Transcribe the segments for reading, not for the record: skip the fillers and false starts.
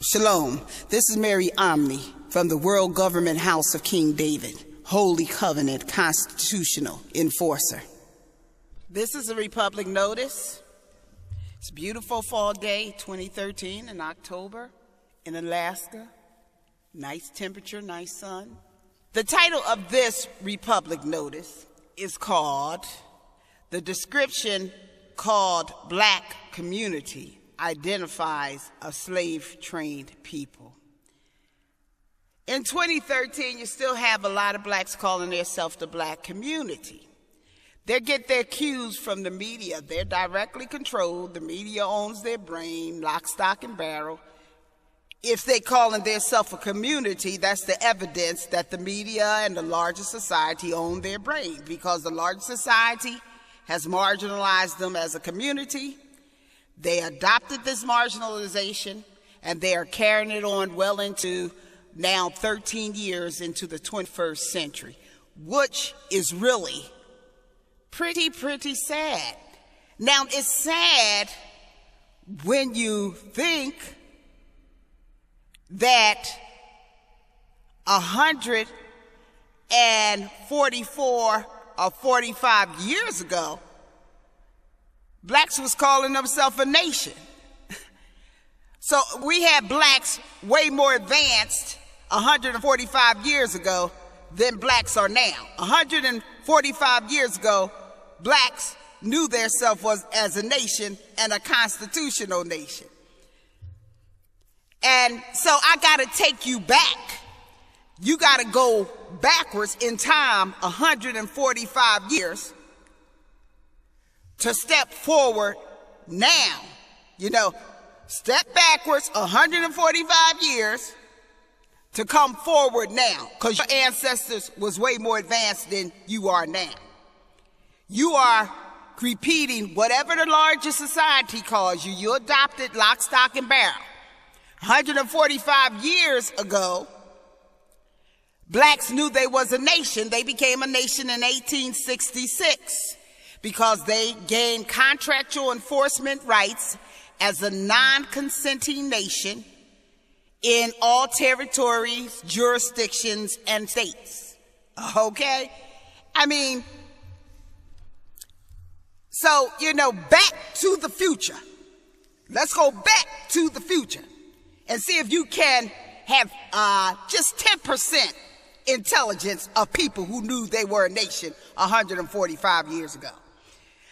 Shalom. This is Mary Omni from the World Government House of King David, Holy Covenant Constitutional Enforcer. This is a Republic notice. It's a beautiful fall day, 2013 in October in Alaska. Nice temperature, nice sun. The title of this Republic notice is called, the description called Black Community Identifies a Slave-Trained People. In 2013, you still have a lot of blacks calling themselves the black community. They get their cues from the media. They're directly controlled. The media owns their brain, lock, stock, and barrel. If they calling themselves a community, that's the evidence that the media and the larger society own their brain, because the larger society has marginalized them as a community. They adopted this marginalization, and they are carrying it on well into now 13 years into the 21st century, which is really pretty sad. Now, it's sad when you think that 144 or 45 years ago, blacks was calling themselves a nation. So we had blacks way more advanced 145 years ago than blacks are now. 145 years ago, blacks knew themselves was as a nation and a constitutional nation. And so I gotta take you back. You gotta go backwards in time 145 years to step forward now. You know, step backwards 145 years to come forward now, because your ancestors was way more advanced than you are now. You are repeating whatever the larger society calls you. You adopted lock, stock, and barrel. 145 years ago, blacks knew they was a nation. They became a nation in 1866 because they gained contractual enforcement rights as a non-consenting nation in all territories, jurisdictions, and states. Okay? I mean, so, you know, back to the future. Let's go back to the future and see if you can have just 10% intelligence of people who knew they were a nation 145 years ago.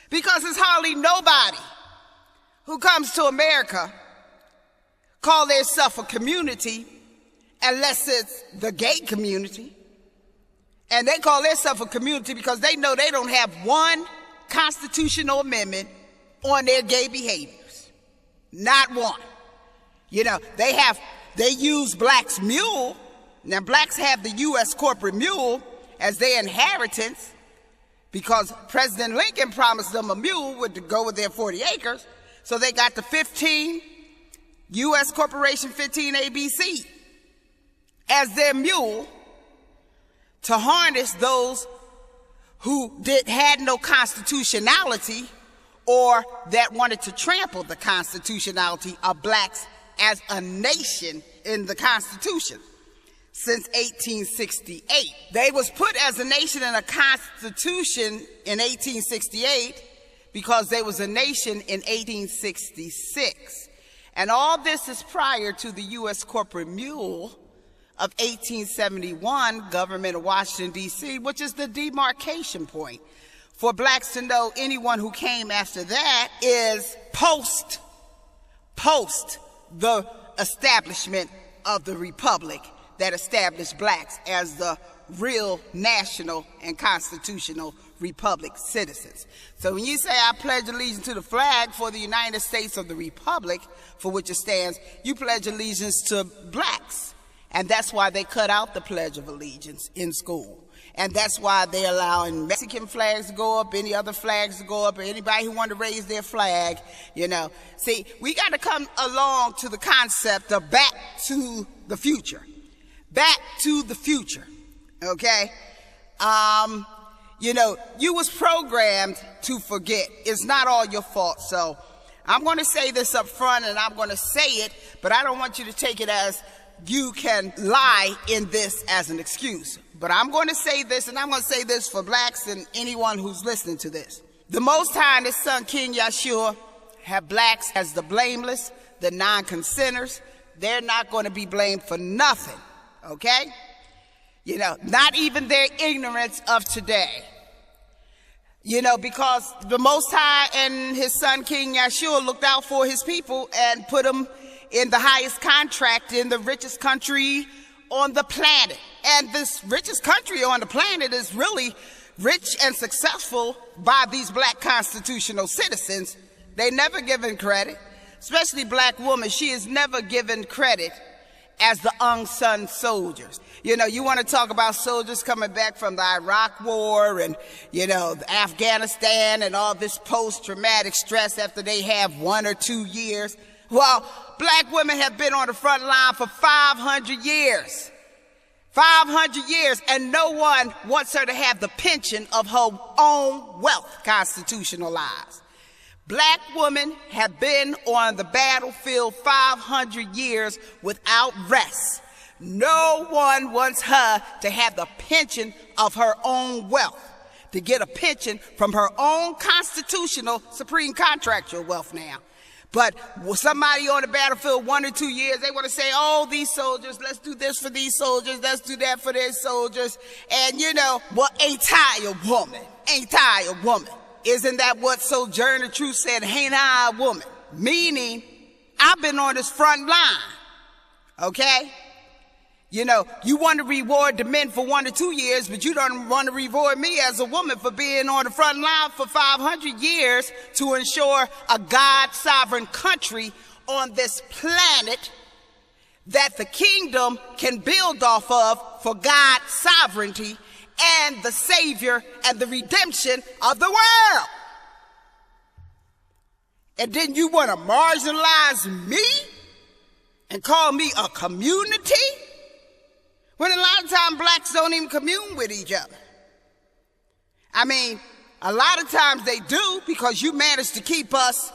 Because there's hardly nobody who comes to America call themselves a community unless it's the gay community. And they call themselves a community because they know they don't have one constitutional amendment on their gay behaviors. Not one. You know, they use blacks' mule. Now, blacks have the U.S. corporate mule as their inheritance because President Lincoln promised them a mule would go with their 40 acres. So they got the 15 U.S. Corporation 15 ABC as their mule to harness those who had no constitutionality or that wanted to trample the constitutionality of blacks as a nation in the Constitution. Since 1868. They was put as a nation in a constitution in 1868 because they was a nation in 1866. And all this is prior to the U.S. corporate mule of 1871, government of Washington, D.C., which is the demarcation point for blacks to know anyone who came after that is post the establishment of the Republic that established blacks as the real national and constitutional republic citizens. So when you say I pledge allegiance to the flag for the United States of the Republic for which it stands, you pledge allegiance to blacks. And that's why they cut out the Pledge of Allegiance in school. And that's why they're allowing Mexican flags to go up, any other flags to go up, or anybody who want to raise their flag, you know. See, we got to come along to the concept of back to the future. Back to the future, okay? You know, you was programmed to forget. It's not all your fault. So I'm going to say this up front, and I'm going to say it, but I don't want you to take it as you can lie in this as an excuse. But I'm going to say this, and I'm going to say this for blacks and anyone who's listening to this. The Most High and His Son, King Yeshua, have blacks as the blameless, the non-consenters. They're not going to be blamed for nothing, okay? You know, not even their ignorance of today. You know, because the Most High and His Son, King Yeshua, looked out for His people and put them in the highest contract in the richest country on the planet. And this richest country on the planet is really rich and successful by these black constitutional citizens. They never given credit, especially black woman. She is never given credit as the unsung soldiers. You know, you want to talk about soldiers coming back from the Iraq war and, you know, Afghanistan and all this post-traumatic stress after they have 1 or 2 years. Well, black women have been on the front line for 500 years. 500 years, and no one wants her to have the pension of her own wealth constitutionalized. Black women have been on the battlefield 500 years without rest. No one wants her to have the pension of her own wealth, to get a pension from her own constitutional supreme contractual wealth now. But somebody on the battlefield 1 or 2 years, they want to say, oh, these soldiers, let's do this for these soldiers, let's do that for their soldiers. And you know, well, ain't I a woman? Ain't I a woman? Isn't that what Sojourner Truth said, ain't I a woman? Meaning, I've been on this front line, okay? You know, you want to reward the men for 1 or 2 years, but you don't want to reward me as a woman for being on the front line for 500 years to ensure a God-sovereign country on this planet that the kingdom can build off of for God's sovereignty and the Savior and the redemption of the world. And then you want to marginalize me and call me a community? When a lot of times blacks don't even commune with each other. I mean, a lot of times they do because you manage to keep us,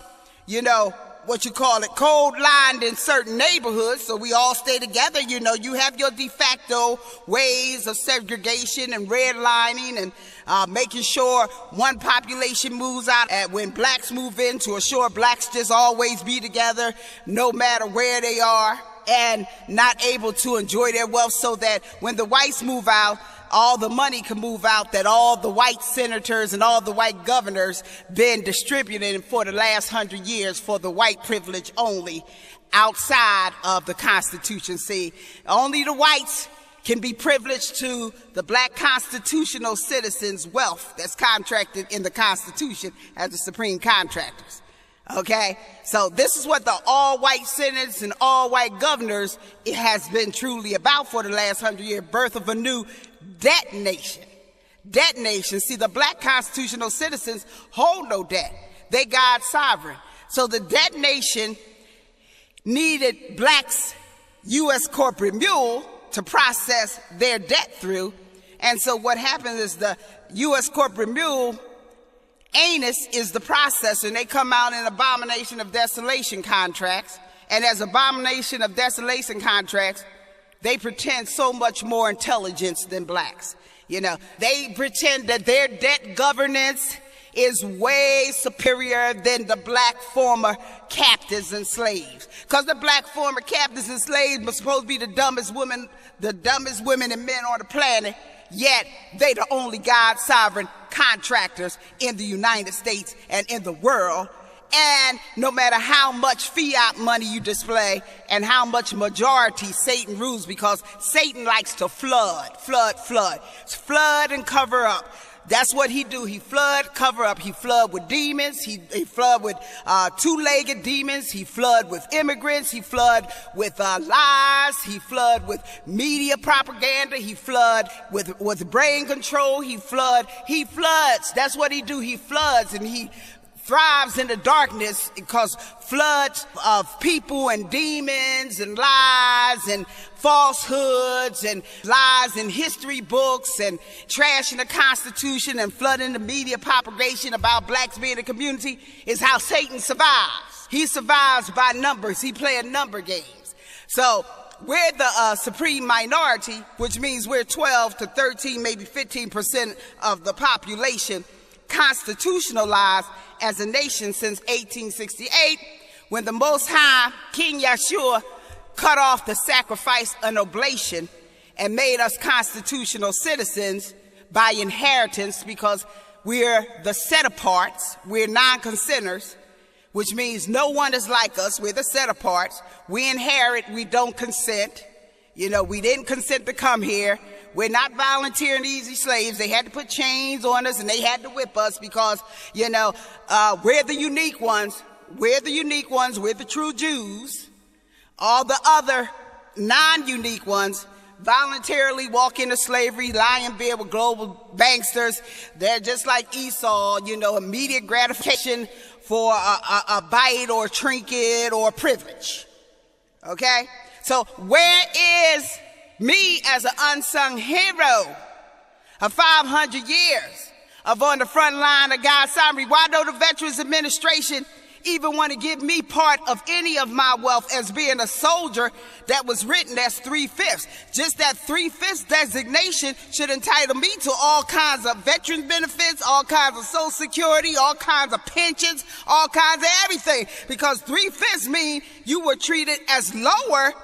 you know, what you call it, cold-lined in certain neighborhoods, so we all stay together. You know, you have your de facto ways of segregation and redlining and making sure one population moves out and when blacks move in to assure blacks just always be together no matter where they are and not able to enjoy their wealth so that when the whites move out, all the money can move out that all the white senators and all the white governors been distributing for the last 100 years for the white privilege only outside of the Constitution. See, only the whites can be privileged to the black constitutional citizens' wealth that's contracted in the Constitution as the supreme contractors. Okay, so this is what the all-white senators and all-white governors it has been truly about for the last 100 years, birth of a new debt nation. Debt nation. See, the black constitutional citizens hold no debt. They God sovereign. So the debt nation needed blacks' U.S. corporate mule to process their debt through. And so what happens is the U.S. corporate mule anus is the processor, and they come out in abomination of desolation contracts. And as abomination of desolation contracts, they pretend so much more intelligence than blacks. You know, they pretend that their debt governance is way superior than the black former captives and slaves. Because the black former captives and slaves were supposed to be the dumbest women and men on the planet. Yet they the only God sovereign contractors in the United States and in the world. And no matter how much fiat money you display and how much majority Satan rules, because Satan likes to flood and cover up. That's what he do. He flood, cover up. He flood with demons. He flood with two-legged demons. He flood with immigrants. He flood with lies. He flood with media propaganda. He flood with brain control. He floods. That's what he do. He floods and he thrives in the darkness because floods of people and demons and lies and falsehoods and lies in history books and trash in the Constitution and flooding the media propagation about blacks being a community is how Satan survives. He survives by numbers. He plays number games. So we're the supreme minority, which means we're 12 to 13, maybe 15% of the population constitutionalized as a nation since 1868, when the Most High, King Yeshua, cut off the sacrifice and oblation and made us constitutional citizens by inheritance, because we're the set-aparts, we're non-consenters, which means no one is like us. We're the set-aparts. We inherit, we don't consent. You know, we didn't consent to come here. We're not volunteering easy slaves. They had to put chains on us and they had to whip us because, you know, we're the unique ones. We're the unique ones. We're the true Jews. All the other non-unique ones voluntarily walk into slavery, lie in bed with global banksters. They're just like Esau, you know, immediate gratification for a bite or a trinket or a privilege. Okay? So where is me as an unsung hero of 500 years of on the front line of God's sovereignty? Why don't the Veterans Administration even want to give me part of any of my wealth as being a soldier that was written as 3/5? Just that 3/5 designation should entitle me to all kinds of veterans benefits, all kinds of Social Security, all kinds of pensions, all kinds of everything, because 3/5 mean you were treated as lower,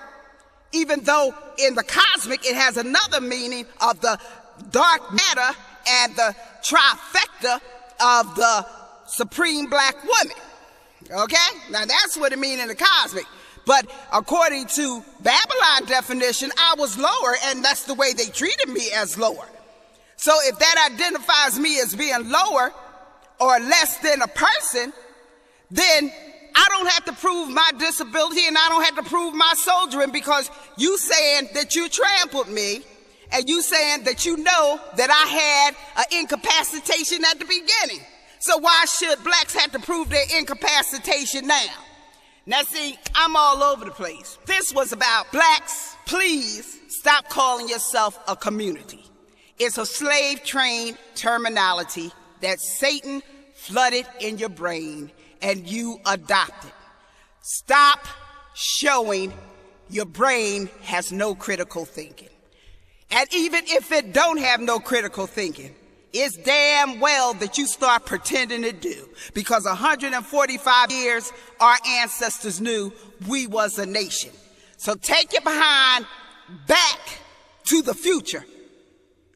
even though in the cosmic it has another meaning of the dark matter and the trifecta of the supreme black woman. Okay? Now that's what it means in the cosmic. But according to Babylon definition, I was lower, and that's the way they treated me, as lower. So if that identifies me as being lower or less than a person, then I don't have to prove my disability and I don't have to prove my soldiering, because you saying that you trampled me and you saying that you know that I had an incapacitation at the beginning. So why should blacks have to prove their incapacitation now? Now see, I'm all over the place. This was about blacks. Please stop calling yourself a community. It's a slave train terminology that Satan flooded in your brain and you adopted. Stop showing your brain has no critical thinking. And even if it don't have no critical thinking, it's damn well that you start pretending to do, because 145 years our ancestors knew we was a nation. So take your behind back to the future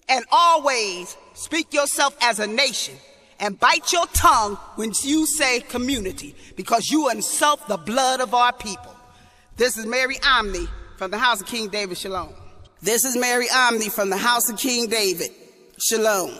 and always speak yourself as a nation, and bite your tongue when you say community, because you insult the blood of our people. This is Mary Omni from the House of King David. Shalom. This is Mary Omni from the House of King David. Shalom.